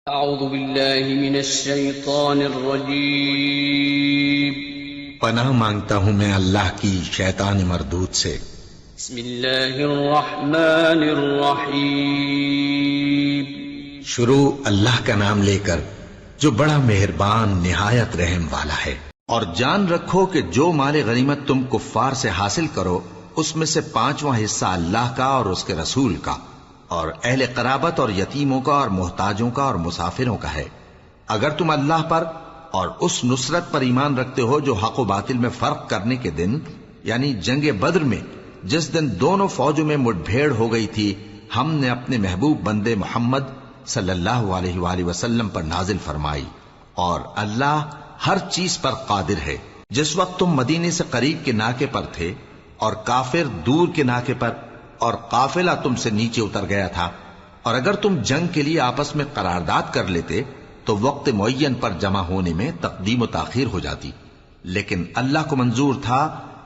أعوذ بالله من الشيطان الرجيم. پناہ مانگتا ہوں میں اللہ کی شیطان مردود سے. بسم الله الرحمن الرحيم. شروع اللہ کا نام لے کر جو بڑا مہربان نہایت رحم والا ہے. اور جان رکھو کہ جو مال غنیمت تم کفار سے حاصل کرو اس میں سے 5واں حصہ اللہ کا اور اس کے رسول کا اور اہل قرابت اور یتیموں کا اور محتاجوں کا اور مسافروں کا ہے. اگر تم اللہ پر اور اس نصرت پر ایمان رکھتے ہو جو حق و باطل میں فرق کرنے کے دن یعنی جنگ بدر میں جس دن دونوں فوجوں میں مٹ بھیڑ ہو گئی تھی ہم نے اپنے محبوب بندے محمد صلی اللہ علیہ وآلہ وسلم پر نازل فرمائی. اور اللہ ہر چیز پر قادر ہے. جس وقت تم مدینے سے قریب کے ناکے پر تھے اور کافر دور کے ناکے پر اور قافلہ تم سے نیچے اتر گیا تھا، اور اگر تم جنگ کے لیے آپس میں قرارداد کر لیتے تو وقت معین پر جمع ہونے میں تقدیم و تاخیر ہو جاتی، لیکن اللہ کو منظور تھا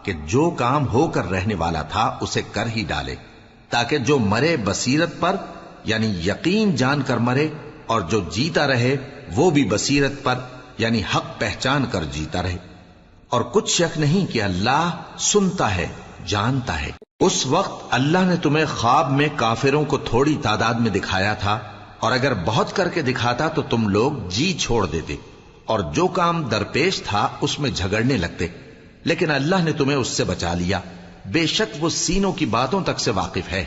کہ جو کام ہو کر رہنے والا تھا اسے کر ہی ڈالے، تاکہ جو مرے بصیرت پر یعنی یقین جان کر مرے اور جو جیتا رہے وہ بھی بصیرت پر یعنی حق پہچان کر جیتا رہے. اور کچھ شک نہیں کہ اللہ سنتا ہے جانتا ہے. اس وقت اللہ نے تمہیں خواب میں کافروں کو تھوڑی تعداد میں دکھایا تھا، اور اگر بہت کر کے دکھاتا تو تم لوگ جی چھوڑ دیتے اور جو کام درپیش تھا اس میں جھگڑنے لگتے، لیکن اللہ نے تمہیں اس سے بچا لیا. بے شک وہ سینوں کی باتوں تک سے واقف ہے.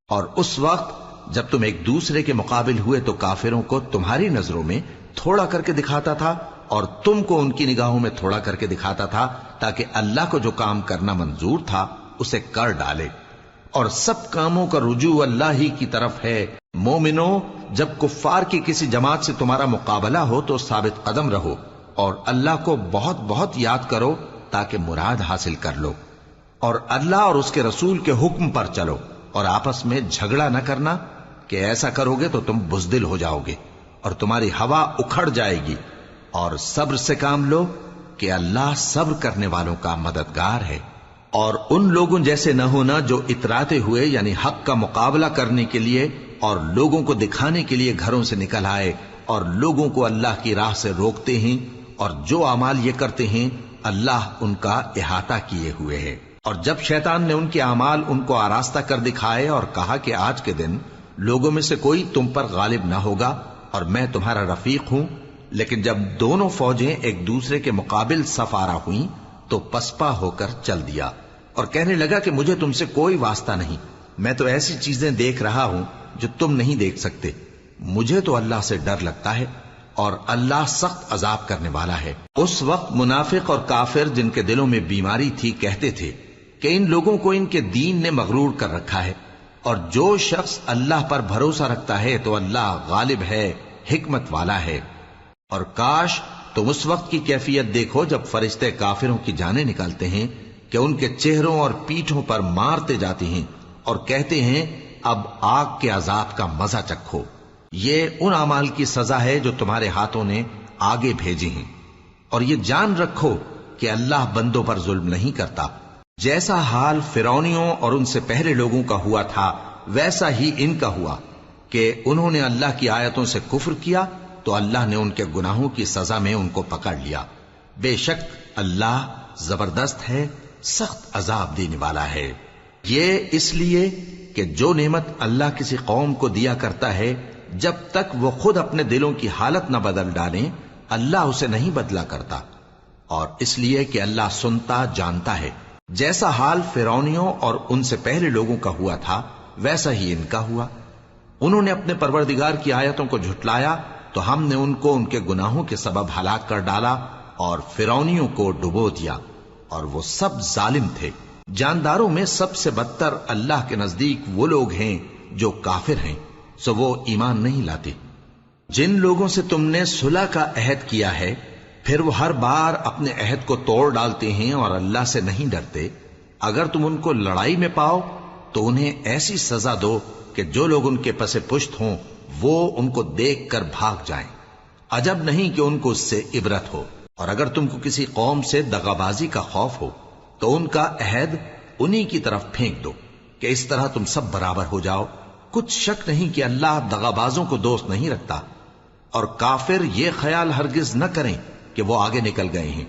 اور اس وقت جب تم ایک دوسرے کے مقابل ہوئے تو کافروں کو تمہاری نظروں میں تھوڑا کر کے دکھاتا تھا اور تم کو ان کی نگاہوں میں تھوڑا کر کے دکھاتا تھا، تاکہ اللہ کو جو کام کرنا منظور تھا اسے کر ڈالے. اور سب کاموں کا رجوع اللہ ہی کی طرف ہے. مومنو، جب کفار کی کسی جماعت سے تمہارا مقابلہ ہو تو ثابت قدم رہو اور اللہ کو بہت بہت یاد کرو تاکہ مراد حاصل کر لو. اور اللہ اور اس کے رسول کے حکم پر چلو اور آپس میں جھگڑا نہ کرنا کہ ایسا کرو گے تو تم بزدل ہو جاؤ گے اور تمہاری ہوا اکھڑ جائے گی. اور صبر سے کام لو کہ اللہ صبر کرنے والوں کا مددگار ہے. اور ان لوگوں جیسے نہ ہونا جو اتراتے ہوئے یعنی حق کا مقابلہ کرنے کے لیے اور لوگوں کو دکھانے کے لیے گھروں سے نکل آئے اور لوگوں کو اللہ کی راہ سے روکتے ہیں، اور جو اعمال یہ کرتے ہیں اللہ ان کا احاطہ کیے ہوئے ہے. اور جب شیطان نے ان کے اعمال ان کو آراستہ کر دکھائے اور کہا کہ آج کے دن لوگوں میں سے کوئی تم پر غالب نہ ہوگا اور میں تمہارا رفیق ہوں، لیکن جب دونوں فوجیں ایک دوسرے کے مقابل صف آرا ہوئیں تو پسپا ہو کر چل دیا اور کہنے لگا کہ مجھے تم سے کوئی واسطہ نہیں، میں تو ایسی چیزیں دیکھ رہا ہوں جو تم نہیں دیکھ سکتے. مجھے تو اللہ سے ڈر لگتا ہے اور اللہ سخت عذاب کرنے والا ہے. اس وقت منافق اور کافر جن کے دلوں میں بیماری تھی کہتے تھے کہ ان لوگوں کو ان کے دین نے مغرور کر رکھا ہے، اور جو شخص اللہ پر بھروسہ رکھتا ہے تو اللہ غالب ہے، حکمت والا ہے. اور کاش تم اس وقت کی کیفیت دیکھو جب فرشتے کافروں کی جانیں نکالتے ہیں کہ ان کے چہروں اور پیٹھوں پر مارتے جاتے ہیں اور کہتے ہیں اب آگ کے عذاب کا مزہ چکھو. یہ ان اعمال کی سزا ہے جو تمہارے ہاتھوں نے آگے بھیجی ہیں. اور یہ جان رکھو کہ اللہ بندوں پر ظلم نہیں کرتا. جیسا حال فرعونیوں اور ان سے پہلے لوگوں کا ہوا تھا ویسا ہی ان کا ہوا کہ انہوں نے اللہ کی آیتوں سے کفر کیا تو اللہ نے ان کے گناہوں کی سزا میں ان کو پکڑ لیا. بے شک اللہ زبردست ہے، سخت عذاب دینے والا ہے. یہ اس لیے کہ جو نعمت اللہ کسی قوم کو دیا کرتا ہے جب تک وہ خود اپنے دلوں کی حالت نہ بدل ڈالیں اللہ اسے نہیں بدلا کرتا. اور اس لیے کہ اللہ سنتا جانتا ہے. جیسا حال فرعونیوں اور ان سے پہلے لوگوں کا ہوا تھا ویسا ہی ان کا ہوا. انہوں نے اپنے پروردگار کی آیتوں کو جھٹلایا تو ہم نے ان کو ان کے گناہوں کے سبب ہلاک کر ڈالا اور فرعونیوں کو ڈبو دیا، اور وہ سب ظالم تھے. جانداروں میں سب سے بدتر اللہ کے نزدیک وہ لوگ ہیں جو کافر ہیں، سو وہ ایمان نہیں لاتے. جن لوگوں سے تم نے صلح کا عہد کیا ہے پھر وہ ہر بار اپنے عہد کو توڑ ڈالتے ہیں اور اللہ سے نہیں ڈرتے، اگر تم ان کو لڑائی میں پاؤ تو انہیں ایسی سزا دو کہ جو لوگ ان کے پس پشت ہوں وہ ان کو دیکھ کر بھاگ جائیں. عجب نہیں کہ ان کو اس سے عبرت ہو. اور اگر تم کو کسی قوم سے دغابازی کا خوف ہو تو ان کا عہد انہی کی طرف پھینک دو کہ اس طرح تم سب برابر ہو جاؤ. کچھ شک نہیں کہ اللہ دغابازوں کو دوست نہیں رکھتا. اور کافر یہ خیال ہرگز نہ کریں کہ وہ آگے نکل گئے ہیں،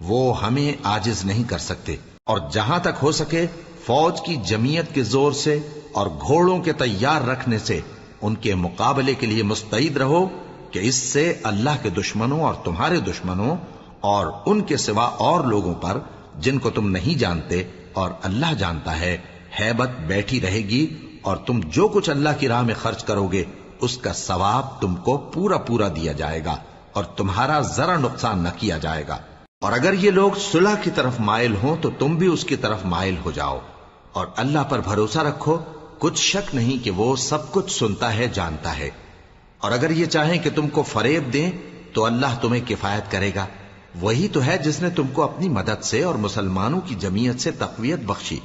وہ ہمیں عاجز نہیں کر سکتے، اور جہاں تک ہو سکے فوج کی جمعیت کے زور سے اور گھوڑوں کے تیار رکھنے سے ان کے مقابلے کے لیے مستعد رہو کہ اس سے اللہ کے دشمنوں اور تمہارے دشمنوں اور ان کے سوا اور لوگوں پر جن کو تم نہیں جانتے اور اللہ جانتا ہے ہیبت بیٹھی رہے گی، اور تم جو کچھ اللہ کی راہ میں خرچ کرو گے اس کا ثواب تم کو پورا پورا دیا جائے گا اور تمہارا ذرا نقصان نہ کیا جائے گا۔ اور اگر یہ لوگ صلح کی طرف مائل ہوں تو تم بھی اس کی طرف مائل ہو جاؤ، اور اللہ پر بھروسہ رکھو، کچھ شک نہیں کہ وہ سب کچھ سنتا ہے، جانتا ہے۔ اور اگر یہ چاہیں کہ تم کو فریب دیں تو اللہ تمہیں کفایت کرے گا، وہی تو ہے جس نے تم کو اپنی مدد سے اور مسلمانوں کی جمعیت سے تقویت بخشی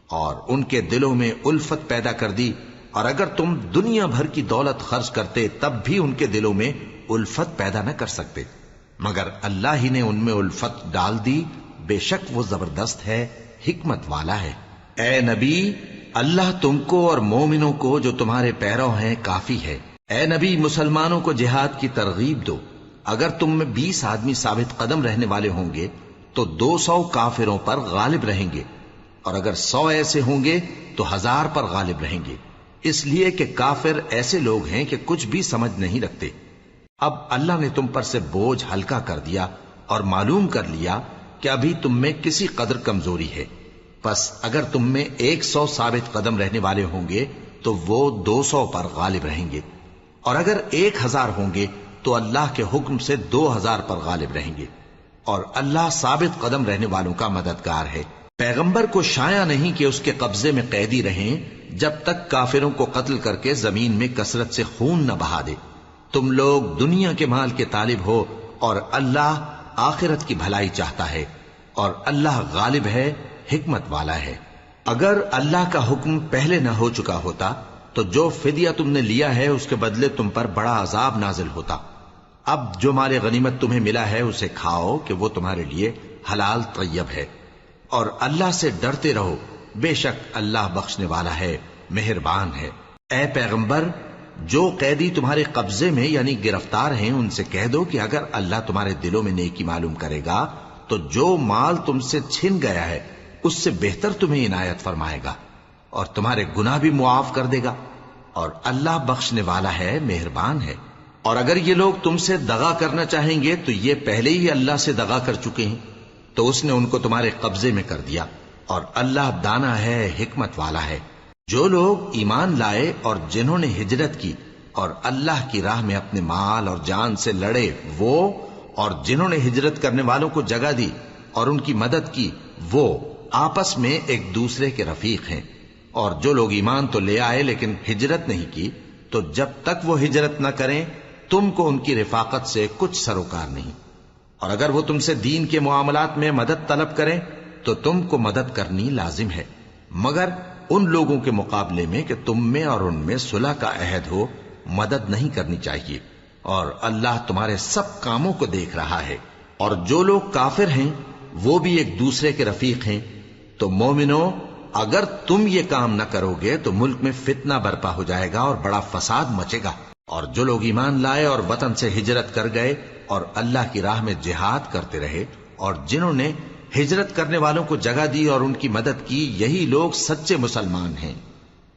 اور ان کے دلوں میں الفت پیدا کر دی، اور اگر تم دنیا بھر کی دولت خرچ کرتے تب بھی ان کے دلوں میں الفت پیدا نہ کر سکتے، مگر اللہ ہی نے ان میں الفت ڈال دی، بے شک وہ زبردست ہے، حکمت والا ہے۔ اے نبی، اللہ تم کو اور مومنوں کو جو تمہارے پیرو ہیں کافی ہے۔ اے نبی، مسلمانوں کو جہاد کی ترغیب دو۔ اگر تم میں 20 آدمی ثابت قدم رہنے والے ہوں گے تو 200 کافروں پر غالب رہیں گے، اور اگر 100 ایسے ہوں گے تو 1000 پر غالب رہیں گے، اس لیے کہ کافر ایسے لوگ ہیں کہ کچھ بھی سمجھ نہیں رکھتے۔ اب اللہ نے تم پر سے بوجھ ہلکا کر دیا اور معلوم کر لیا کہ ابھی تم میں کسی قدر کمزوری ہے، پس اگر تم میں 100 ثابت قدم رہنے والے ہوں گے تو وہ 200 پر غالب رہیں گے، اور اگر 1000 ہوں گے تو اللہ کے حکم سے 2000 پر غالب رہیں گے، اور اللہ ثابت قدم رہنے والوں کا مددگار ہے۔ پیغمبر کو شایع نہیں کہ اس کے قبضے میں قیدی رہیں جب تک کافروں کو قتل کر کے زمین میں کثرت سے خون نہ بہا دے۔ تم لوگ دنیا کے مال کے طالب ہو اور اللہ آخرت کی بھلائی چاہتا ہے، اور اللہ غالب ہے، حکمت والا ہے۔ اگر اللہ کا حکم پہلے نہ ہو چکا ہوتا تو جو فدیہ تم نے لیا ہے اس کے بدلے تم پر بڑا عذاب نازل ہوتا۔ اب جو مال غنیمت تمہیں ملا ہے اسے کھاؤ کہ وہ تمہارے لیے حلال طیب ہے، اور اللہ سے ڈرتے رہو، بے شک اللہ بخشنے والا ہے، مہربان ہے۔ اے پیغمبر، جو قیدی تمہارے قبضے میں یعنی گرفتار ہیں ان سے کہہ دو کہ اگر اللہ تمہارے دلوں میں نیکی معلوم کرے گا تو جو مال تم سے چھن گیا ہے اس سے بہتر تمہیں عنایت فرمائے گا اور تمہارے گناہ بھی معاف کر دے گا، اور اللہ بخشنے والا ہے، مہربان ہے۔ اور اگر یہ لوگ تم سے دغا کرنا چاہیں گے تو یہ پہلے ہی اللہ سے دغا کر چکے ہیں، تو اس نے ان کو تمہارے قبضے میں کر دیا، اور اللہ دانا ہے، حکمت والا ہے۔ جو لوگ ایمان لائے اور جنہوں نے ہجرت کی اور اللہ کی راہ میں اپنے مال اور جان سے لڑے، وہ اور جنہوں نے ہجرت کرنے والوں کو جگہ دی اور ان کی مدد کی، وہ آپس میں ایک دوسرے کے رفیق ہیں۔ اور جو لوگ ایمان تو لے آئے لیکن ہجرت نہیں کی، تو جب تک وہ ہجرت نہ کریں تم کو ان کی رفاقت سے کچھ سروکار نہیں، اور اگر وہ تم سے دین کے معاملات میں مدد طلب کریں تو تم کو مدد کرنی لازم ہے، مگر ان لوگوں کے مقابلے میں کہ تم میں اور ان میں صلح کا عہد ہو مدد نہیں کرنی چاہیے، اور اللہ تمہارے سب کاموں کو دیکھ رہا ہے۔ اور جو لوگ کافر ہیں وہ بھی ایک دوسرے کے رفیق ہیں۔ تو مومنو، اگر تم یہ کام نہ کرو گے تو ملک میں فتنہ برپا ہو جائے گا اور بڑا فساد مچے گا۔ اور جو لوگ ایمان لائے اور وطن سے ہجرت کر گئے اور اللہ کی راہ میں جہاد کرتے رہے، اور جنہوں نے ہجرت کرنے والوں کو جگہ دی اور ان کی مدد کی، یہی لوگ سچے مسلمان ہیں۔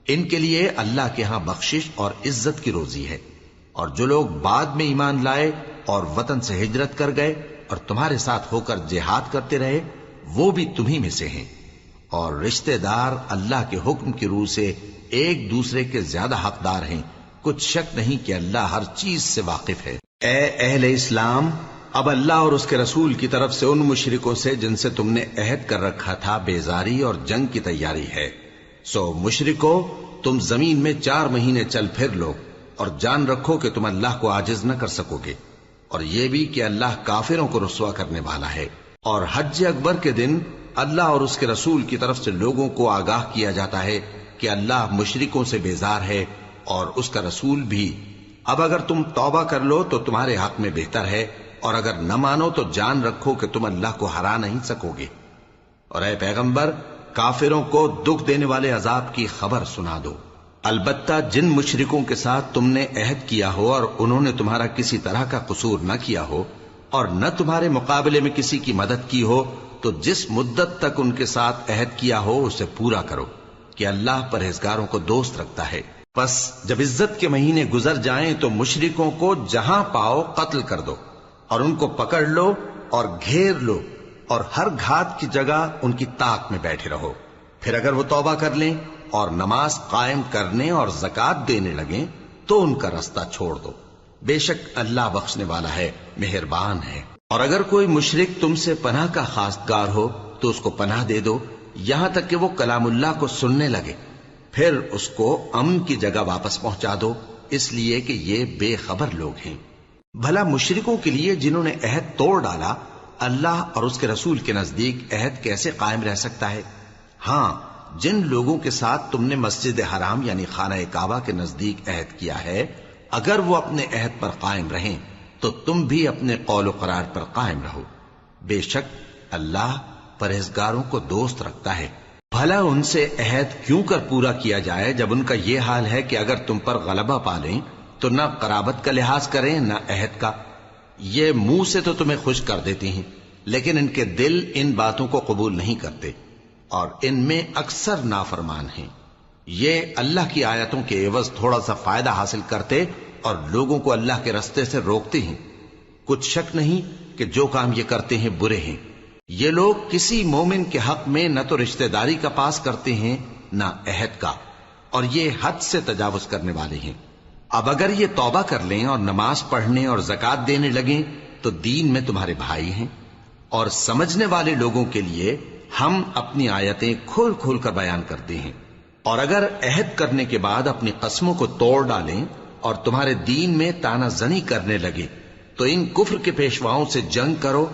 ان کے لیے اللہ کے ہاں بخشش اور عزت کی روزی ہے۔ اور جو لوگ بعد میں ایمان لائے اور وطن سے ہجرت کر گئے اور تمہارے ساتھ ہو کر جہاد کرتے رہے، وہ بھی تمہیں میں سے ہیں۔ اور رشتہ دار اللہ کے حکم کی روح سے ایک دوسرے کے زیادہ حقدار ہیں، کچھ شک نہیں کہ اللہ ہر چیز سے واقف ہے۔ اے اہل اسلام، اب اللہ اور اس کے رسول کی طرف سے ان مشرکوں سے جن سے تم نے عہد کر رکھا تھا بیزاری اور جنگ کی تیاری ہے۔ سو مشرکو، تم زمین میں 4 مہینے چل پھر لو اور جان رکھو کہ تم اللہ کو عاجز نہ کر سکو گے، اور یہ بھی کہ اللہ کافروں کو رسوا کرنے والا ہے۔ اور حج اکبر کے دن اللہ اور اس کے رسول کی طرف سے لوگوں کو آگاہ کیا جاتا ہے کہ اللہ مشرکوں سے بیزار ہے اور اس کا رسول بھی۔ اب اگر تم توبہ کر لو تو تمہارے حق میں بہتر ہے، اور اگر نہ مانو تو جان رکھو کہ تم اللہ کو ہرا نہیں سکو گے۔ اور اے پیغمبر، کافروں کو دکھ دینے والے عذاب کی خبر سنا دو۔ البتہ جن مشرکوں کے ساتھ تم نے عہد کیا ہو اور انہوں نے تمہارا کسی طرح کا قصور نہ کیا ہو اور نہ تمہارے مقابلے میں کسی کی مدد کی ہو، تو جس مدت تک ان کے ساتھ عہد کیا ہو اسے پورا کرو، کہ اللہ پرہیزگاروں کو دوست رکھتا ہے۔ پس جب عزت کے مہینے گزر جائیں تو مشرکوں کو جہاں پاؤ قتل کر دو اور ان کو پکڑ لو اور گھیر لو اور ہر گھات کی جگہ ان کی طاق میں بیٹھے رہو۔ پھر اگر وہ توبہ کر لیں اور نماز قائم کرنے اور زکوٰۃ دینے لگیں تو ان کا رستہ چھوڑ دو، بے شک اللہ بخشنے والا ہے، مہربان ہے۔ اور اگر کوئی مشرک تم سے پناہ کا خواستگار ہو تو اس کو پناہ دے دو یہاں تک کہ وہ کلام اللہ کو سننے لگے، پھر اس کو امن کی جگہ واپس پہنچا دو، اس لیے کہ یہ بے خبر لوگ ہیں۔ بھلا مشرکوں کے لیے جنہوں نے عہد توڑ ڈالا، اللہ اور اس کے رسول کے نزدیک عہد کیسے قائم رہ سکتا ہے؟ ہاں، جن لوگوں کے ساتھ تم نے مسجد حرام یعنی خانہ کعبہ کے نزدیک عہد کیا ہے، اگر وہ اپنے عہد پر قائم رہیں تو تم بھی اپنے قول و قرار پر قائم رہو، بے شک اللہ پرہیزگاروں کو دوست رکھتا ہے۔ بھلا ان سے عہد کیوں کر پورا کیا جائے جب ان کا یہ حال ہے کہ اگر تم پر غلبہ پالیں تو نہ قرابت کا لحاظ کریں نہ عہد کا۔ یہ منہ سے تو تمہیں خوش کر دیتی ہیں لیکن ان کے دل ان باتوں کو قبول نہیں کرتے اور ان میں اکثر نافرمان ہیں۔ یہ اللہ کی آیتوں کے عوض تھوڑا سا فائدہ حاصل کرتے اور لوگوں کو اللہ کے رستے سے روکتے ہیں۔ کچھ شک نہیں کہ جو کام یہ کرتے ہیں برے ہیں۔ یہ لوگ کسی مومن کے حق میں نہ تو رشتہ داری کا پاس کرتے ہیں نہ عہد کا، اور یہ حد سے تجاوز کرنے والے ہیں۔ اب اگر یہ توبہ کر لیں اور نماز پڑھنے اور زکوٰۃ دینے لگیں تو دین میں تمہارے بھائی ہیں، اور سمجھنے والے لوگوں کے لیے ہم اپنی آیتیں کھول کھول کر بیان کرتے ہیں۔ اور اگر عہد کرنے کے بعد اپنی قسموں کو توڑ ڈالیں اور تمہارے دین میں تانا زنی کرنے لگے تو ان کفر کے پیشواؤں سے جنگ کرو،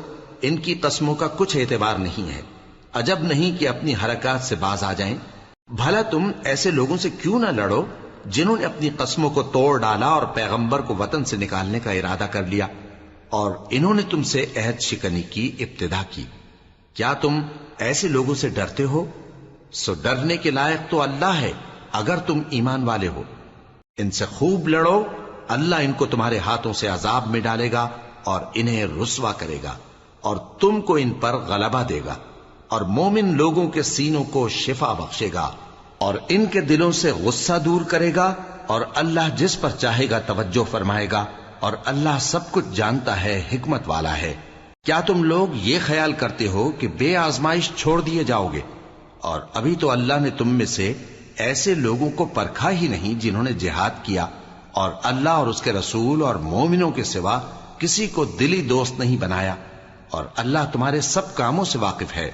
ان کی قسموں کا کچھ اعتبار نہیں ہے، عجب نہیں کہ اپنی حرکات سے باز آ جائیں۔ بھلا تم ایسے لوگوں سے کیوں نہ لڑو جنہوں نے اپنی قسموں کو توڑ ڈالا اور پیغمبر کو وطن سے نکالنے کا ارادہ کر لیا، اور انہوں نے تم سے عہد شکنی کی ابتدا کی۔ کیا تم ایسے لوگوں سے ڈرتے ہو؟ سو ڈرنے کے لائق تو اللہ ہے اگر تم ایمان والے ہو۔ ان سے خوب لڑو، اللہ ان کو تمہارے ہاتھوں سے عذاب میں ڈالے گا اور انہیں رسوا کرے گا، اور تم کو ان پر غلبہ دے گا، اور مومن لوگوں کے سینوں کو شفا بخشے گا اور ان کے دلوں سے غصہ دور کرے گا، اور اللہ جس پر چاہے گا توجہ فرمائے گا، اور اللہ سب کچھ جانتا ہے، حکمت والا ہے۔ کیا تم لوگ یہ خیال کرتے ہو کہ بے آزمائش چھوڑ دیے جاؤ گے؟ اور ابھی تو اللہ نے تم میں سے ایسے لوگوں کو پرکھا ہی نہیں جنہوں نے جہاد کیا، اور اللہ اور اس کے رسول اور مومنوں کے سوا کسی کو دلی دوست نہیں بنایا، اور اللہ تمہارے سب کاموں سے واقف ہے۔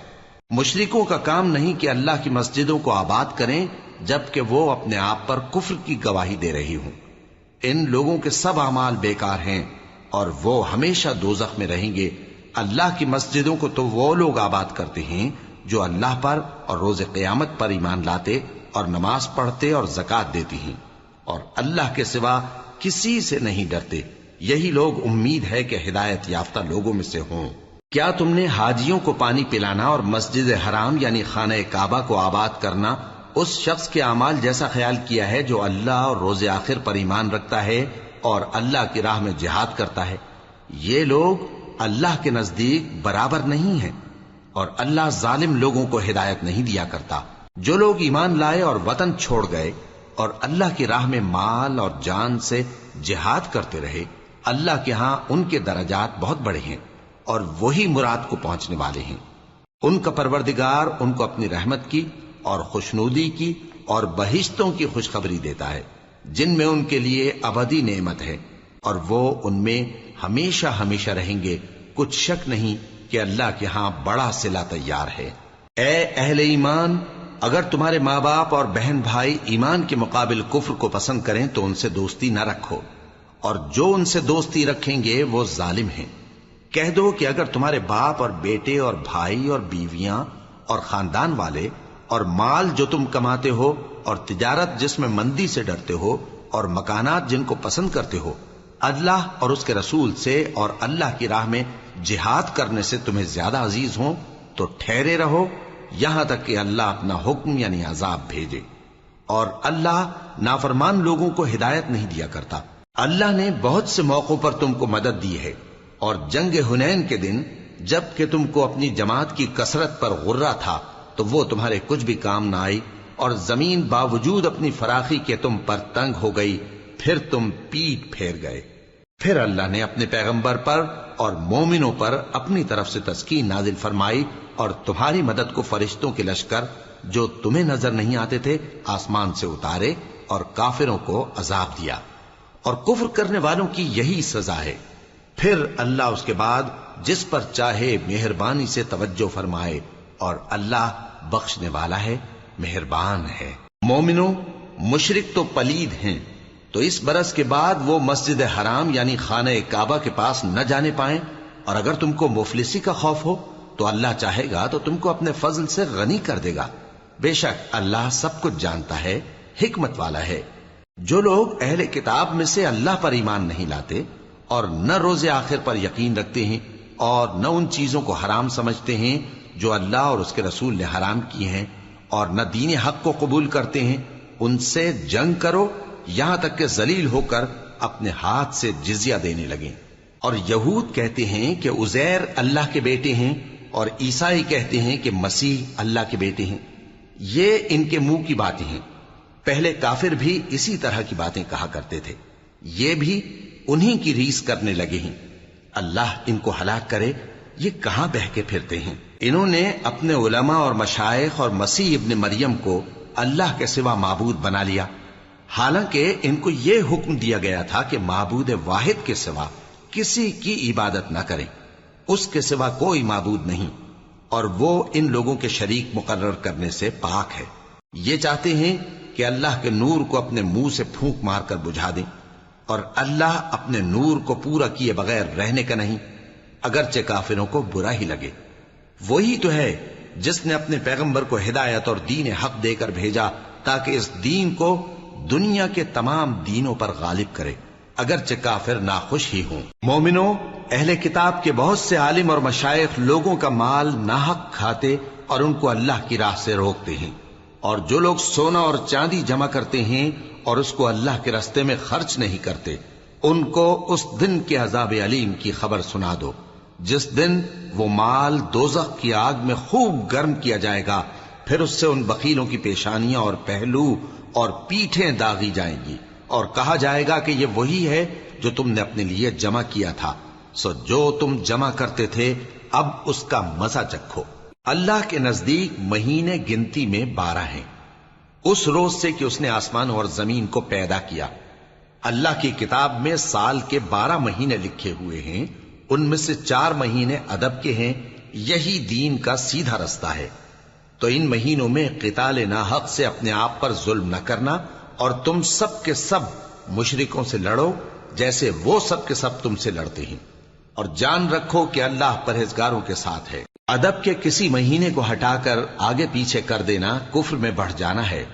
مشرکوں کا کام نہیں کہ اللہ کی مسجدوں کو آباد کریں جبکہ وہ اپنے آپ پر کفر کی گواہی دے رہی ہوں۔ ان لوگوں کے سب اعمال بیکار ہیں اور وہ ہمیشہ دوزخ میں رہیں گے۔ اللہ کی مسجدوں کو تو وہ لوگ آباد کرتے ہیں جو اللہ پر اور روز قیامت پر ایمان لاتے اور نماز پڑھتے اور زکوٰۃ دیتی ہیں، اور اللہ کے سوا کسی سے نہیں ڈرتے۔ یہی لوگ امید ہے کہ ہدایت یافتہ لوگوں میں سے ہوں۔ کیا تم نے حاجیوں کو پانی پلانا اور مسجد حرام یعنی خانہ کعبہ کو آباد کرنا اس شخص کے اعمال جیسا خیال کیا ہے جو اللہ اور روز آخر پر ایمان رکھتا ہے اور اللہ کی راہ میں جہاد کرتا ہے؟ یہ لوگ اللہ کے نزدیک برابر نہیں ہیں، اور اللہ ظالم لوگوں کو ہدایت نہیں دیا کرتا۔ جو لوگ ایمان لائے اور وطن چھوڑ گئے اور اللہ کی راہ میں مال اور جان سے جہاد کرتے رہے، اللہ کے ہاں ان کے درجات بہت بڑے ہیں اور وہی مراد کو پہنچنے والے ہیں۔ ان کا پروردگار ان کو اپنی رحمت کی اور خوشنودی کی اور بہشتوں کی خوشخبری دیتا ہے جن میں ان کے لیے ابدی نعمت ہے، اور وہ ان میں ہمیشہ ہمیشہ رہیں گے۔ کچھ شک نہیں کہ اللہ کے ہاں بڑا صلہ تیار ہے۔ اے اہل ایمان، اگر تمہارے ماں باپ اور بہن بھائی ایمان کے مقابل کفر کو پسند کریں تو ان سے دوستی نہ رکھو، اور جو ان سے دوستی رکھیں گے وہ ظالم ہیں۔ کہہ دو کہ اگر تمہارے باپ اور بیٹے اور بھائی اور بیویاں اور خاندان والے اور مال جو تم کماتے ہو اور تجارت جس میں مندی سے ڈرتے ہو اور مکانات جن کو پسند کرتے ہو اللہ اور اس کے رسول سے اور اللہ کی راہ میں جہاد کرنے سے تمہیں زیادہ عزیز ہوں تو ٹھہرے رہو یہاں تک کہ اللہ اپنا حکم یعنی عذاب بھیجے۔ اور اللہ نافرمان لوگوں کو ہدایت نہیں دیا کرتا۔ اللہ نے بہت سے موقعوں پر تم کو مدد دی ہے، اور جنگ حنین کے دن جب کہ تم کو اپنی جماعت کی کثرت پر غرہ تھا تو وہ تمہارے کچھ بھی کام نہ آئی، اور زمین باوجود اپنی فراخی کے تم پر تنگ ہو گئی، پھر تم پیٹ پھیر گئے۔ پھر اللہ نے اپنے پیغمبر پر اور مومنوں پر اپنی طرف سے تسکین نازل فرمائی، اور تمہاری مدد کو فرشتوں کے لشکر جو تمہیں نظر نہیں آتے تھے آسمان سے اتارے، اور کافروں کو عذاب دیا، اور کفر کرنے والوں کی یہی سزا ہے۔ پھر اللہ اس کے بعد جس پر چاہے مہربانی سے توجہ فرمائے، اور اللہ بخشنے والا ہے، مہربان ہے۔ مومنوں، مشرک تو پلید ہیں، تو اس برس کے بعد وہ مسجد حرام یعنی خانہ کعبہ کے پاس نہ جانے پائیں، اور اگر تم کو مفلسی کا خوف ہو تو اللہ چاہے گا تو تم کو اپنے فضل سے غنی کر دے گا۔ بے شک اللہ سب کچھ جانتا ہے، حکمت والا ہے۔ جو لوگ اہل کتاب میں سے اللہ پر ایمان نہیں لاتے اور نہ روز آخر پر یقین رکھتے ہیں اور نہ ان چیزوں کو حرام سمجھتے ہیں جو اللہ اور اس کے رسول نے حرام کی ہیں، اور نہ دین حق کو قبول کرتے ہیں، ان سے جنگ کرو یہاں تک کہ ذلیل ہو کر اپنے ہاتھ سے جزیہ دینے لگیں۔ اور یہود کہتے ہیں کہ عزیر اللہ کے بیٹے ہیں، اور عیسائی کہتے ہیں کہ مسیح اللہ کے بیٹے ہیں۔ یہ ان کے منہ کی باتیں ہیں، پہلے کافر بھی اسی طرح کی باتیں کہا کرتے تھے، یہ بھی انہی کی ریس کرنے لگے ہیں۔ اللہ ان کو ہلاک کرے، یہ کہاں بہہ کے پھرتے ہیں۔ انہوں نے اپنے علماء اور مشائخ اور مسیح ابن مریم کو اللہ کے سوا معبود بنا لیا، حالانکہ ان کو یہ حکم دیا گیا تھا کہ معبود واحد کے سوا کسی کی عبادت نہ کریں، اس کے سوا کوئی معبود نہیں، اور وہ ان لوگوں کے شریک مقرر کرنے سے پاک ہے۔ یہ چاہتے ہیں کہ اللہ کے نور کو اپنے منہ سے پھونک مار کر بجھا دیں، اور اللہ اپنے نور کو پورا کیے بغیر رہنے کا نہیں، اگرچہ کافروں کو برا ہی لگے۔ وہی تو ہے جس نے اپنے پیغمبر کو ہدایت اور دین حق دے کر بھیجا تاکہ اس دین کو دنیا کے تمام دینوں پر غالب کرے، اگرچہ کافر ناخوش ہی ہوں۔ مومنوں، اہل کتاب کے بہت سے عالم اور مشائخ لوگوں کا مال ناحق کھاتے اور ان کو اللہ کی راہ سے روکتے ہیں، اور جو لوگ سونا اور چاندی جمع کرتے ہیں اور اس کو اللہ کے راستے میں خرچ نہیں کرتے، ان کو اس دن کے عذاب علیم کی خبر سنا دو، جس دن وہ مال دوزخ کی آگ میں خوب گرم کیا جائے گا، پھر اس سے ان بخیلوں کی پیشانیاں اور پہلو اور پیٹھیں داغی جائیں گی، اور کہا جائے گا کہ یہ وہی ہے جو تم نے اپنے لیے جمع کیا تھا، سو جو تم جمع کرتے تھے اب اس کا مزہ چکھو۔ اللہ کے نزدیک مہینے گنتی میں 12 ہیں، اس روز سے کہ اس نے آسمان اور زمین کو پیدا کیا۔ اللہ کی کتاب میں سال کے 12 مہینے لکھے ہوئے ہیں، ان میں سے 4 مہینے ادب کے ہیں، یہی دین کا سیدھا رستہ ہے۔ تو ان مہینوں میں قتال ناحق سے اپنے آپ پر ظلم نہ کرنا، اور تم سب کے سب مشرکوں سے لڑو جیسے وہ سب کے سب تم سے لڑتے ہیں، اور جان رکھو کہ اللہ پرہیزگاروں کے ساتھ ہے۔ ادب کے کسی مہینے کو ہٹا کر آگے پیچھے کر دینا کفر میں بڑھ جانا ہے،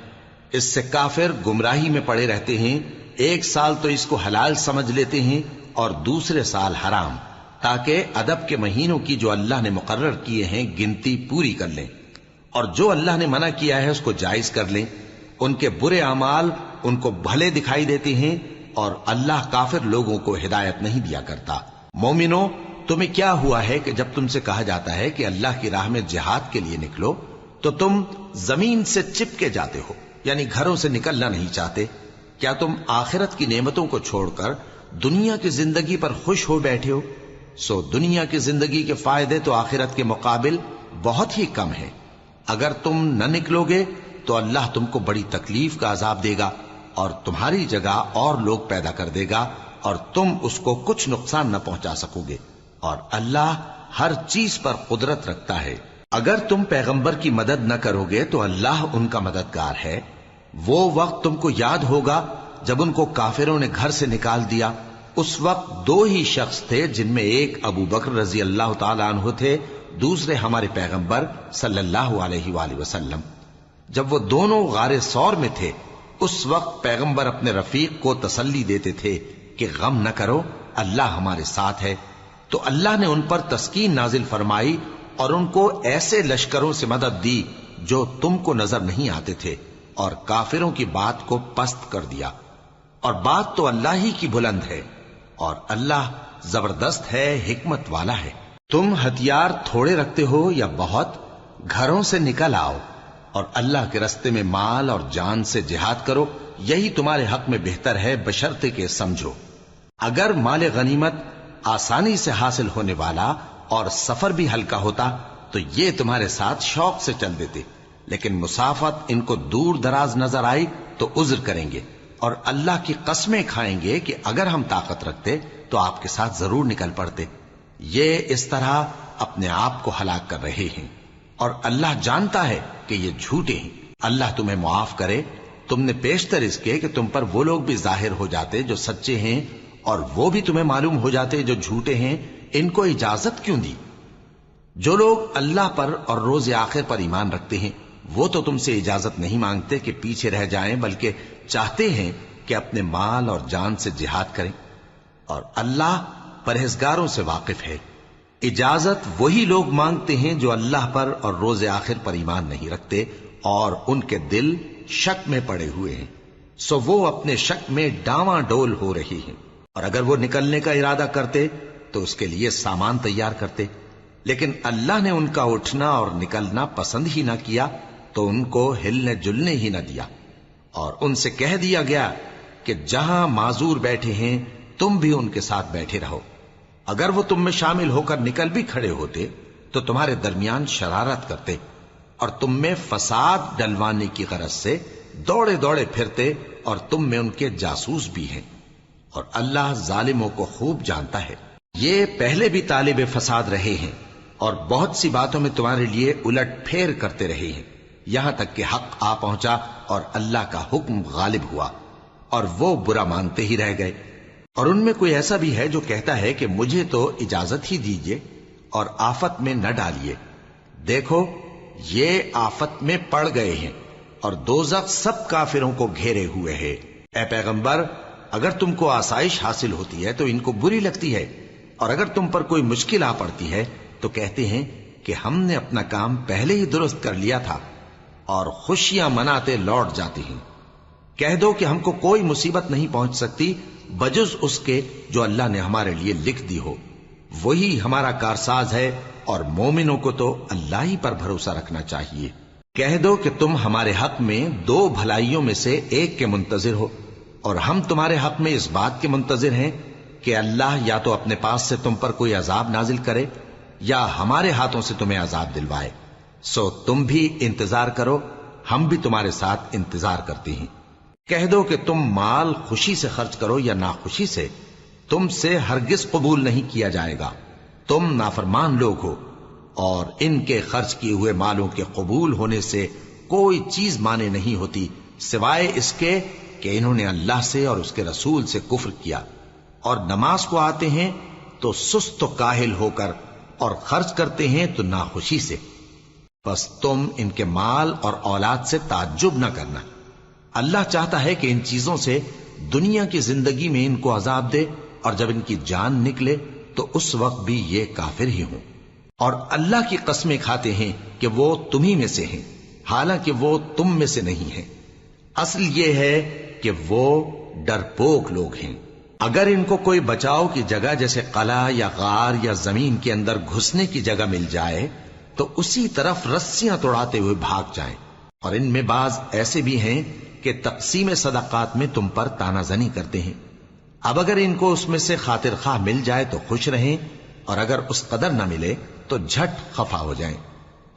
اس سے کافر گمراہی میں پڑے رہتے ہیں۔ ایک سال تو اس کو حلال سمجھ لیتے ہیں اور دوسرے سال حرام، تاکہ ادب کے مہینوں کی جو اللہ نے مقرر کیے ہیں گنتی پوری کر لیں، اور جو اللہ نے منع کیا ہے اس کو جائز کر لیں۔ ان کے برے اعمال ان کو بھلے دکھائی دیتے ہیں، اور اللہ کافر لوگوں کو ہدایت نہیں دیا کرتا۔ مومنوں، تمہیں کیا ہوا ہے کہ جب تم سے کہا جاتا ہے کہ اللہ کی راہ میں جہاد کے لیے نکلو تو تم زمین سے چپکے جاتے ہو، یعنی گھروں سے نکلنا نہیں چاہتے؟ کیا تم آخرت کی نعمتوں کو چھوڑ کر دنیا کی زندگی پر خوش ہو بیٹھے ہو؟ سو دنیا کی زندگی کے فائدے تو آخرت کے مقابل بہت ہی کم ہیں۔ اگر تم نہ نکلو گے تو اللہ تم کو بڑی تکلیف کا عذاب دے گا، اور تمہاری جگہ اور لوگ پیدا کر دے گا، اور تم اس کو کچھ نقصان نہ پہنچا سکو گے، اور اللہ ہر چیز پر قدرت رکھتا ہے۔ اگر تم پیغمبر کی مدد نہ کرو گے تو اللہ ان کا مددگار ہے۔ وہ وقت تم کو یاد ہوگا جب ان کو کافروں نے گھر سے نکال دیا، اس وقت 2 ہی شخص تھے، جن میں ایک ابو بکر رضی اللہ تعالی عنہ تھے، دوسرے ہمارے پیغمبر صلی اللہ علیہ وآلہ وسلم۔ جب وہ دونوں غار ثور میں تھے، اس وقت پیغمبر اپنے رفیق کو تسلی دیتے تھے کہ غم نہ کرو، اللہ ہمارے ساتھ ہے۔ تو اللہ نے ان پر تسکین نازل فرمائی اور ان کو ایسے لشکروں سے مدد دی جو تم کو نظر نہیں آتے تھے، اور کافروں کی بات کو پست کر دیا، اور بات تو اللہ ہی کی بلند ہے، اور اللہ زبردست ہے، حکمت والا ہے۔ تم ہتھیار تھوڑے رکھتے ہو یا بہت، گھروں سے نکل آؤ اور اللہ کے رستے میں مال اور جان سے جہاد کرو، یہی تمہارے حق میں بہتر ہے، بشرطے کہ سمجھو۔ اگر مال غنیمت آسانی سے حاصل ہونے والا اور سفر بھی ہلکا ہوتا تو یہ تمہارے ساتھ شوق سے چل دیتے، لیکن مسافت ان کو دور دراز نظر آئی تو عذر کریں گے، اور اللہ کی قسمیں کھائیں گے کہ اگر ہم طاقت رکھتے تو آپ کے ساتھ ضرور نکل پڑتے۔ یہ اس طرح اپنے آپ کو ہلاک کر رہے ہیں، اور اللہ جانتا ہے کہ یہ جھوٹے ہیں۔ اللہ تمہیں معاف کرے، تم نے پیشتر اس کے کہ تم پر وہ لوگ بھی ظاہر ہو جاتے جو سچے ہیں، اور وہ بھی تمہیں معلوم ہو جاتے جو جھوٹے ہیں۔ ان کو اجازت کیوں دی؟ جو لوگ اللہ پر اور روز آخر پر ایمان رکھتے ہیں وہ تو تم سے اجازت نہیں مانگتے کہ پیچھے رہ جائیں، بلکہ چاہتے ہیں کہ اپنے مال اور جان سے جہاد کریں، اور اللہ پرہیزگاروں سے واقف ہے۔ اجازت وہی لوگ مانگتے ہیں جو اللہ پر اور روز آخر پر ایمان نہیں رکھتے اور ان کے دل شک میں پڑے ہوئے ہیں، سو وہ اپنے شک میں ڈاواں ڈول ہو رہی ہیں۔ اور اگر وہ نکلنے کا ارادہ کرتے تو اس کے لیے سامان تیار کرتے، لیکن اللہ نے ان کا اٹھنا اور نکلنا پسند ہی نہ کیا تو ان کو ہلنے جلنے ہی نہ دیا، اور ان سے کہہ دیا گیا کہ جہاں معذور بیٹھے ہیں تم بھی ان کے ساتھ بیٹھے رہو۔ اگر وہ تم میں شامل ہو کر نکل بھی کھڑے ہوتے تو تمہارے درمیان شرارت کرتے اور تم میں فساد ڈلوانے کی غرض سے دوڑے دوڑے پھرتے، اور تم میں ان کے جاسوس بھی ہیں، اور اللہ ظالموں کو خوب جانتا ہے۔ یہ پہلے بھی طالب فساد رہے ہیں اور بہت سی باتوں میں تمہارے لیے الٹ پھیر کرتے رہے ہیں، یہاں تک کہ حق آ پہنچا اور اللہ کا حکم غالب ہوا، اور وہ برا مانتے ہی رہ گئے۔ اور ان میں کوئی ایسا بھی ہے جو کہتا ہے کہ مجھے تو اجازت ہی دیجئے اور آفت میں نہ ڈالیے۔ دیکھو یہ آفت میں پڑ گئے ہیں، اور دوزخ سب کافروں کو گھیرے ہوئے ہے۔ اے پیغمبر، اگر تم کو آسائش حاصل ہوتی ہے تو ان کو بری لگتی ہے، اور اگر تم پر کوئی مشکل آ پڑتی ہے تو کہتے ہیں کہ ہم نے اپنا کام پہلے ہی درست کر لیا تھا، اور خوشیاں مناتے لوٹ جاتی ہیں۔ کہہ دو کہ ہم کو کوئی مصیبت نہیں پہنچ سکتی بجز اس کے جو اللہ نے ہمارے لیے لکھ دی ہو، وہی ہمارا کارساز ہے، اور مومنوں کو تو اللہ ہی پر بھروسہ رکھنا چاہیے۔ کہہ دو کہ تم ہمارے حق میں دو بھلائیوں میں سے ایک کے منتظر ہو، اور ہم تمہارے حق میں اس بات کے منتظر ہیں کہ اللہ یا تو اپنے پاس سے تم پر کوئی عذاب نازل کرے یا ہمارے ہاتھوں سے تمہیں عذاب دلوائے، سو تم بھی انتظار کرو، ہم بھی تمہارے ساتھ انتظار کرتے ہیں۔ کہہ دو کہ تم مال خوشی سے خرچ کرو یا ناخوشی سے، تم سے ہرگز قبول نہیں کیا جائے گا، تم نافرمان لوگ ہو، اور ان کے خرچ کیے ہوئے مالوں کے قبول ہونے سے کوئی چیز مانے نہیں ہوتی سوائے اس کے کہ انہوں نے اللہ سے اور اس کے رسول سے کفر کیا، اور نماز کو آتے ہیں تو سست و کاہل ہو کر، اور خرچ کرتے ہیں تو ناخوشی سے۔ بس تم ان کے مال اور اولاد سے تعجب نہ کرنا، اللہ چاہتا ہے کہ ان چیزوں سے دنیا کی زندگی میں ان کو عذاب دے، اور جب ان کی جان نکلے تو اس وقت بھی یہ کافر ہی ہوں، اور اللہ کی قسمیں کھاتے ہیں کہ وہ تمہیں میں سے ہیں، حالانکہ وہ تم میں سے نہیں ہیں۔ اصل یہ ہے کہ وہ ڈرپوک لوگ ہیں۔ اگر ان کو کوئی بچاؤ کی جگہ جیسے قلعہ یا غار یا زمین کے اندر گھسنے کی جگہ مل جائے تو اسی طرف رسیاں توڑاتے ہوئے بھاگ جائیں، اور ان میں بعض ایسے بھی ہیں کہ تقسیم صدقات میں تم پر تانا زنی کرتے ہیں۔ اب اگر ان کو اس میں سے خاطر خواہ مل جائے تو خوش رہیں، اور اگر اس قدر نہ ملے تو جھٹ خفا ہو جائیں۔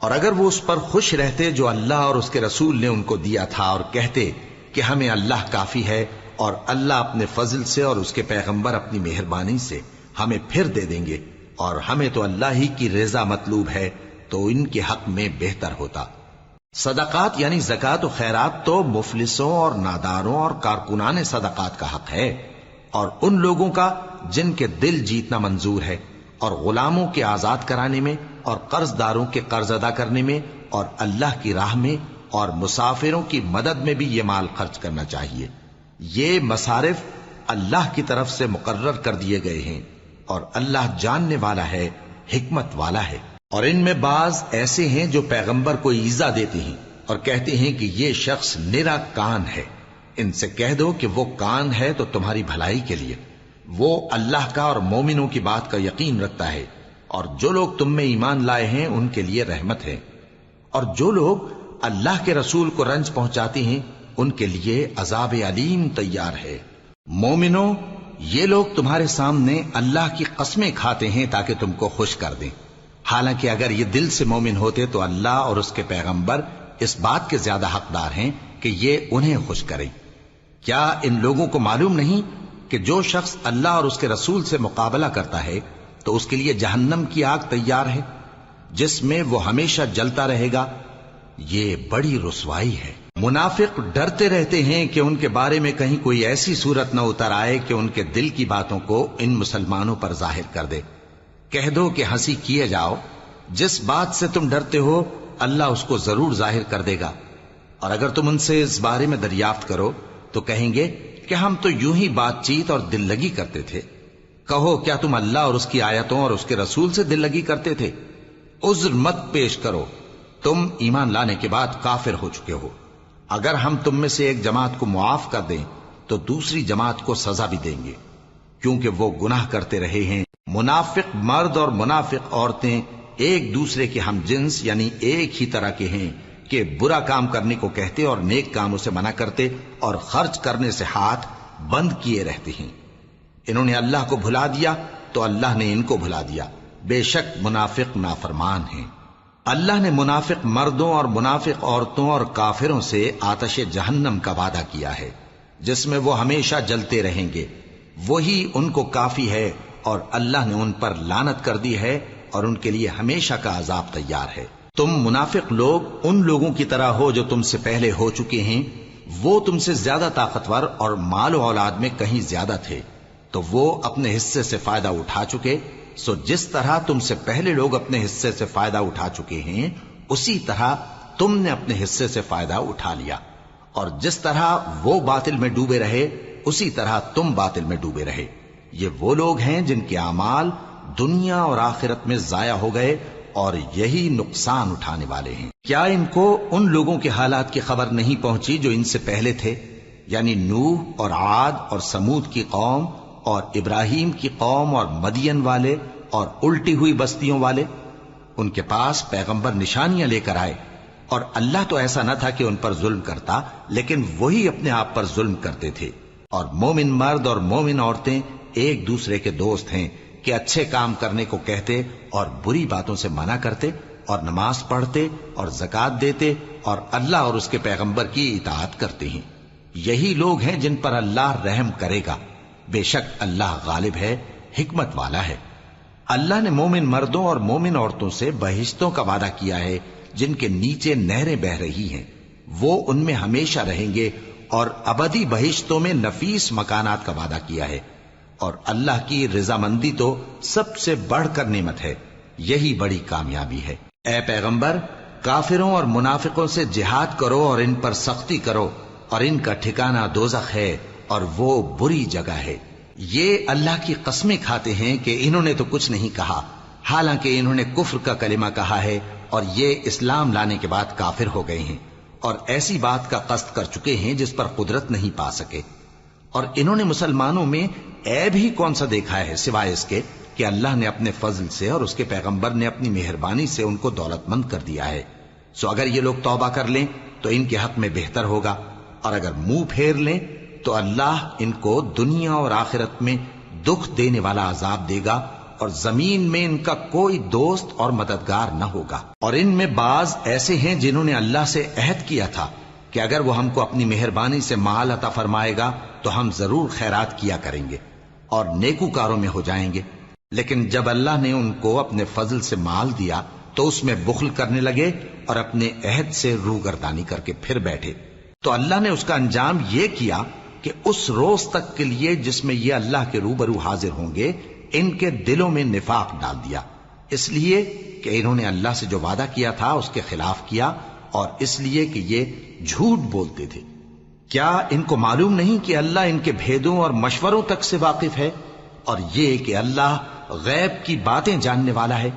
اور اگر وہ اس پر خوش رہتے جو اللہ اور اس کے رسول نے ان کو دیا تھا، اور کہتے کہ ہمیں اللہ کافی ہے، اور اللہ اپنے فضل سے اور اس کے پیغمبر اپنی مہربانی سے ہمیں پھر دے دیں گے، اور ہمیں تو اللہ ہی کی رضا مطلوب ہے، تو ان کے حق میں بہتر ہوتا۔ صدقات یعنی زکوٰۃ و خیرات تو مفلسوں اور ناداروں اور کارکنان صدقات کا حق ہے، اور ان لوگوں کا جن کے دل جیتنا منظور ہے، اور غلاموں کے آزاد کرانے میں، اور قرض داروں کے قرض ادا کرنے میں، اور اللہ کی راہ میں، اور مسافروں کی مدد میں بھی یہ مال خرچ کرنا چاہیے۔ یہ مصارف اللہ کی طرف سے مقرر کر دیے گئے ہیں، اور اللہ جاننے والا ہے، حکمت والا ہے۔ اور ان میں بعض ایسے ہیں جو پیغمبر کو ایذا دیتے ہیں، اور کہتے ہیں کہ یہ شخص نرا کان ہے۔ ان سے کہہ دو کہ وہ کان ہے تو تمہاری بھلائی کے لیے، وہ اللہ کا اور مومنوں کی بات کا یقین رکھتا ہے، اور جو لوگ تم میں ایمان لائے ہیں ان کے لیے رحمت ہے، اور جو لوگ اللہ کے رسول کو رنج پہنچاتے ہیں ان کے لیے عذاب علیم تیار ہے۔ مومنوں، یہ لوگ تمہارے سامنے اللہ کی قسمیں کھاتے ہیں تاکہ تم کو خوش کر دیں، حالانکہ اگر یہ دل سے مومن ہوتے تو اللہ اور اس کے پیغمبر اس بات کے زیادہ حقدار ہیں کہ یہ انہیں خوش کریں۔ کیا ان لوگوں کو معلوم نہیں کہ جو شخص اللہ اور اس کے رسول سے مقابلہ کرتا ہے تو اس کے لیے جہنم کی آگ تیار ہے جس میں وہ ہمیشہ جلتا رہے گا؟ یہ بڑی رسوائی ہے۔ منافق ڈرتے رہتے ہیں کہ ان کے بارے میں کہیں کوئی ایسی صورت نہ اتر آئے کہ ان کے دل کی باتوں کو ان مسلمانوں پر ظاہر کر دے۔ کہہ دو کہ ہنسی کیے جاؤ، جس بات سے تم ڈرتے ہو اللہ اس کو ضرور ظاہر کر دے گا، اور اگر تم ان سے اس بارے میں دریافت کرو تو کہیں گے کہ ہم تو یوں ہی بات چیت اور دل لگی کرتے تھے۔ کہو کیا تم اللہ اور اس کی آیتوں اور اس کے رسول سے دل لگی کرتے تھے؟ عذر مت پیش کرو، تم ایمان لانے کے بعد کافر ہو چکے ہو۔ اگر ہم تم میں سے ایک جماعت کو معاف کر دیں تو دوسری جماعت کو سزا بھی دیں گے، کیونکہ وہ گناہ کرتے رہے ہیں۔ منافق مرد اور منافق عورتیں ایک دوسرے کے ہم جنس یعنی ایک ہی طرح کے ہیں کہ برا کام کرنے کو کہتے اور نیک کاموں سے منع کرتے اور خرچ کرنے سے ہاتھ بند کیے رہتے ہیں۔ انہوں نے اللہ کو بھلا دیا تو اللہ نے ان کو بھلا دیا، بے شک منافق نافرمان ہیں۔ اللہ نے منافق مردوں اور منافق عورتوں اور کافروں سے آتش جہنم کا وعدہ کیا ہے جس میں وہ ہمیشہ جلتے رہیں گے، وہی ان کو کافی ہے، اور اللہ نے ان پر لعنت کر دی ہے اور ان کے لیے ہمیشہ کا عذاب تیار ہے۔ تم منافق لوگ ان لوگوں کی طرح ہو جو تم سے پہلے ہو چکے ہیں، وہ تم سے زیادہ طاقتور اور مال و اولاد میں کہیں زیادہ تھے، تو وہ اپنے حصے سے فائدہ اٹھا چکے، سو جس طرح تم سے پہلے لوگ اپنے حصے سے فائدہ اٹھا چکے ہیں اسی طرح تم نے اپنے حصے سے فائدہ اٹھا لیا، اور جس طرح وہ باطل میں ڈوبے رہے اسی طرح تم باطل میں ڈوبے رہے۔ یہ وہ لوگ ہیں جن کے اعمال دنیا اور آخرت میں ضائع ہو گئے اور یہی نقصان اٹھانے والے ہیں۔ کیا ان کو ان لوگوں کے حالات کی خبر نہیں پہنچی جو ان سے پہلے تھے، یعنی نوح اور عاد اور سمود کی قوم اور ابراہیم کی قوم اور مدین والے اور الٹی ہوئی بستیوں والے؟ ان کے پاس پیغمبر نشانیاں لے کر آئے، اور اللہ تو ایسا نہ تھا کہ ان پر ظلم کرتا، لیکن وہی اپنے آپ پر ظلم کرتے تھے۔ اور مومن مرد اور مومن عورتیں ایک دوسرے کے دوست ہیں کہ اچھے کام کرنے کو کہتے اور بری باتوں سے منع کرتے، اور نماز پڑھتے اور زکوٰۃ دیتے اور اللہ اور اس کے پیغمبر کی اطاعت کرتے ہیں۔ یہی لوگ ہیں جن پر اللہ رحم کرے گا، بے شک اللہ غالب ہے، حکمت والا ہے۔ اللہ نے مومن مردوں اور مومن عورتوں سے بہشتوں کا وعدہ کیا ہے جن کے نیچے نہریں بہ رہی ہیں، وہ ان میں ہمیشہ رہیں گے، اور ابدی بہشتوں میں نفیس مکانات کا وعدہ کیا ہے، اور اللہ کی رضامندی تو سب سے بڑھ کر نعمت ہے، یہی بڑی کامیابی ہے۔ اے پیغمبر، کافروں اور منافقوں سے جہاد کرو اور ان پر سختی کرو، اور ان کا ٹھکانہ دوزخ ہے اور وہ بری جگہ ہے۔ یہ اللہ کی قسمیں کھاتے ہیں کہ انہوں نے تو کچھ نہیں کہا، حالانکہ انہوں نے کفر کا کلمہ کہا ہے اور یہ اسلام لانے کے بعد کافر ہو گئے ہیں، اور ایسی بات کا قصد کر چکے ہیں جس پر قدرت نہیں پا سکے۔ اور انہوں نے مسلمانوں میں عیب ہی کون سا دیکھا ہے سوائے اس کے کہ اللہ نے اپنے فضل سے اور اس کے پیغمبر نے اپنی مہربانی سے ان کو دولت مند کر دیا ہے۔ سو اگر یہ لوگ توبہ کر لیں تو ان کے حق میں بہتر ہوگا، اور اگر منہ پھیر لیں تو اللہ ان کو دنیا اور آخرت میں دکھ دینے والا عذاب دے گا، اور زمین میں ان کا کوئی دوست اور مددگار نہ ہوگا۔ اور ان میں بعض ایسے ہیں جنہوں نے اللہ سے عہد کیا تھا کہ اگر وہ ہم کو اپنی مہربانی سے مال عطا فرمائے گا تو ہم ضرور خیرات کیا کریں گے اور نیکوکاروں میں ہو جائیں گے، لیکن جب اللہ نے ان کو اپنے فضل سے مال دیا تو اس میں بخل کرنے لگے اور اپنے عہد سے روگردانی کر کے پھر بیٹھے، تو اللہ نے اس کا انجام یہ کیا کہ اس روز تک کے لیے جس میں یہ اللہ کے روبرو حاضر ہوں گے ان کے دلوں میں نفاق ڈال دیا، اس لیے کہ انہوں نے اللہ سے جو وعدہ کیا تھا اس کے خلاف کیا، اور اس لیے کہ یہ جھوٹ بولتے تھے۔ کیا ان کو معلوم نہیں کہ اللہ ان کے بھیدوں اور مشوروں تک سے واقف ہے، اور یہ کہ اللہ غیب کی باتیں جاننے والا ہے؟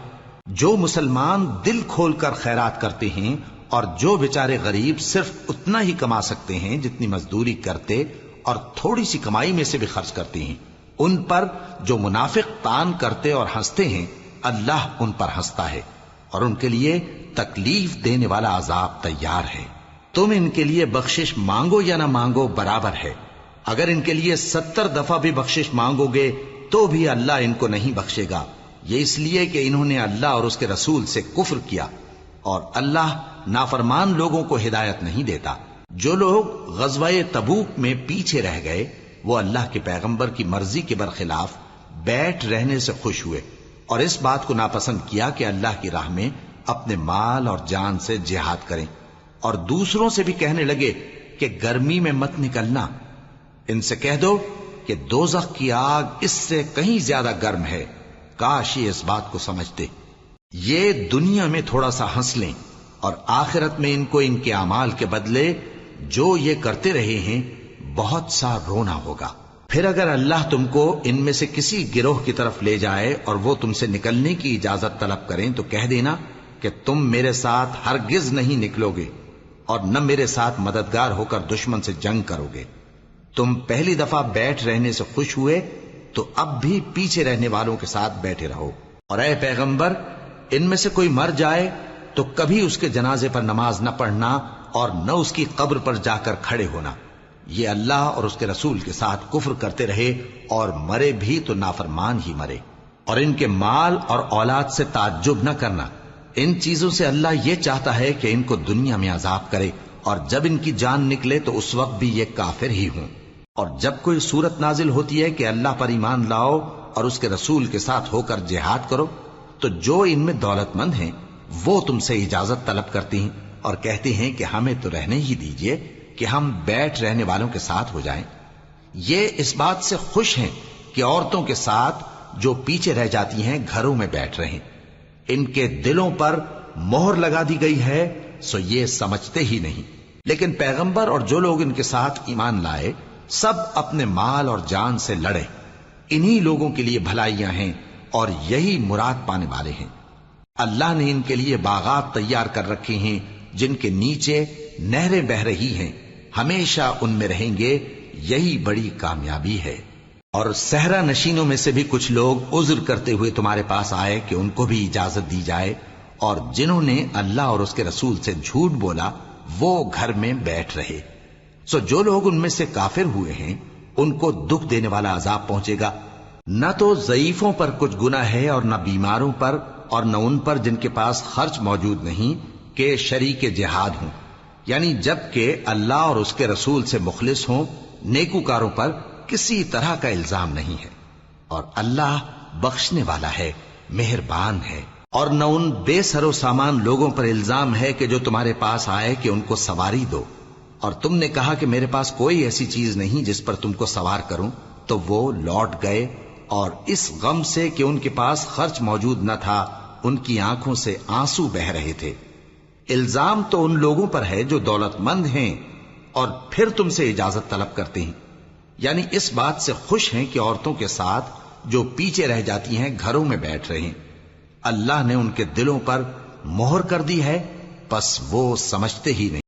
جو مسلمان دل کھول کر خیرات کرتے ہیں اور جو بیچارے غریب صرف اتنا ہی کما سکتے ہیں جتنی مزدوری کرتے اور تھوڑی سی کمائی میں سے بھی خرچ کرتے ہیں، ان پر جو منافق تان کرتے اور ہنستے ہیں، اللہ ان پر ہنستا ہے اور ان کے لیے تکلیف دینے والا عذاب تیار ہے۔ تم ان کے لیے بخشش مانگو یا نہ مانگو برابر ہے، اگر ان کے لیے 70 دفعہ بھی بخشش مانگو گے تو بھی اللہ ان کو نہیں بخشے گا، یہ اس لیے کہ انہوں نے اللہ اور اس کے رسول سے کفر کیا، اور اللہ نافرمان لوگوں کو ہدایت نہیں دیتا۔ جو لوگ غزوہ تبوک میں پیچھے رہ گئے وہ اللہ کے پیغمبر کی مرضی کے برخلاف بیٹھ رہنے سے خوش ہوئے اور اس بات کو ناپسند کیا کہ اللہ کی راہ میں اپنے مال اور جان سے جہاد کریں، اور دوسروں سے بھی کہنے لگے کہ گرمی میں مت نکلنا، ان سے کہہ دو کہ دوزخ کی آگ اس سے کہیں زیادہ گرم ہے، کاش یہ اس بات کو سمجھتے۔ یہ دنیا میں تھوڑا سا ہنس لیں اور آخرت میں ان کو ان کے اعمال کے بدلے جو یہ کرتے رہے ہیں بہت سا رونا ہوگا۔ پھر اگر اللہ تم کو ان میں سے کسی گروہ کی طرف لے جائے اور وہ تم سے نکلنے کی اجازت طلب کریں تو کہہ دینا کہ تم میرے ساتھ ہرگز نہیں نکلو گے اور نہ میرے ساتھ مددگار ہو کر دشمن سے جنگ کرو گے۔ تم پہلی دفعہ بیٹھ رہنے سے خوش ہوئے تو اب بھی پیچھے رہنے والوں کے ساتھ بیٹھے رہو، اور اے پیغمبر ان میں سے کوئی مر جائے تو کبھی اس کے جنازے پر نماز نہ پڑھنا اور نہ اس کی قبر پر جا کر کھڑے ہونا، یہ اللہ اور اس کے رسول کے ساتھ کفر کرتے رہے اور مرے بھی تو نافرمان ہی مرے۔ اور ان کے مال اور اولاد سے تعجب نہ کرنا، ان چیزوں سے اللہ یہ چاہتا ہے کہ ان کو دنیا میں عذاب کرے اور جب ان کی جان نکلے تو اس وقت بھی یہ کافر ہی ہوں۔ اور جب کوئی صورت نازل ہوتی ہے کہ اللہ پر ایمان لاؤ اور اس کے رسول کے ساتھ ہو کر جہاد کرو تو جو ان میں دولت مند ہیں وہ تم سے اجازت طلب کرتی ہیں اور کہتے ہیں کہ ہمیں تو رہنے ہی دیجئے کہ ہم بیٹھ رہنے والوں کے ساتھ ہو جائیں۔ یہ اس بات سے خوش ہیں کہ عورتوں کے ساتھ جو پیچھے رہ جاتی ہیں گھروں میں بیٹھ رہیں، ان کے دلوں پر مہر لگا دی گئی ہے سو یہ سمجھتے ہی نہیں۔ لیکن پیغمبر اور جو لوگ ان کے ساتھ ایمان لائے سب اپنے مال اور جان سے لڑے، انہی لوگوں کے لیے بھلائیاں ہیں اور یہی مراد پانے والے ہیں۔ اللہ نے ان کے لیے باغات تیار کر رکھے ہیں جن کے نیچے نہریں بہ رہی ہیں، ہمیشہ ان میں رہیں گے، یہی بڑی کامیابی ہے۔ اور صحرا نشینوں میں سے بھی کچھ لوگ عذر کرتے ہوئے تمہارے پاس آئے کہ ان کو بھی اجازت دی جائے، اور جنہوں نے اللہ اور اس کے رسول سے جھوٹ بولا وہ گھر میں بیٹھ رہے۔ سو جو لوگ ان میں سے کافر ہوئے ہیں ان کو دکھ دینے والا عذاب پہنچے گا، نہ تو ضعیفوں پر کچھ گناہ ہے اور نہ بیماروں پر اور نہ ان پر جن کے پاس خرچ موجود نہیں کہ شریک جہاد ہوں، یعنی جب کہ اللہ اور اس کے رسول سے مخلص ہوں، نیکوکاروں پر کسی طرح کا الزام نہیں ہے، اور اللہ بخشنے والا ہے، مہربان ہے۔ اور نہ ان بے سر و سامان لوگوں پر الزام ہے کہ جو تمہارے پاس آئے کہ ان کو سواری دو، اور تم نے کہا کہ میرے پاس کوئی ایسی چیز نہیں جس پر تم کو سوار کروں، تو وہ لوٹ گئے، اور اس غم سے کہ ان کے پاس خرچ موجود نہ تھا ان کی آنکھوں سے آنسو بہ رہے تھے۔ الزام تو ان لوگوں پر ہے جو دولت مند ہیں اور پھر تم سے اجازت طلب کرتے ہیں، یعنی اس بات سے خوش ہیں کہ عورتوں کے ساتھ جو پیچھے رہ جاتی ہیں گھروں میں بیٹھ رہے ہیں۔ اللہ نے ان کے دلوں پر مہر کر دی ہے، پس وہ سمجھتے ہی نہیں۔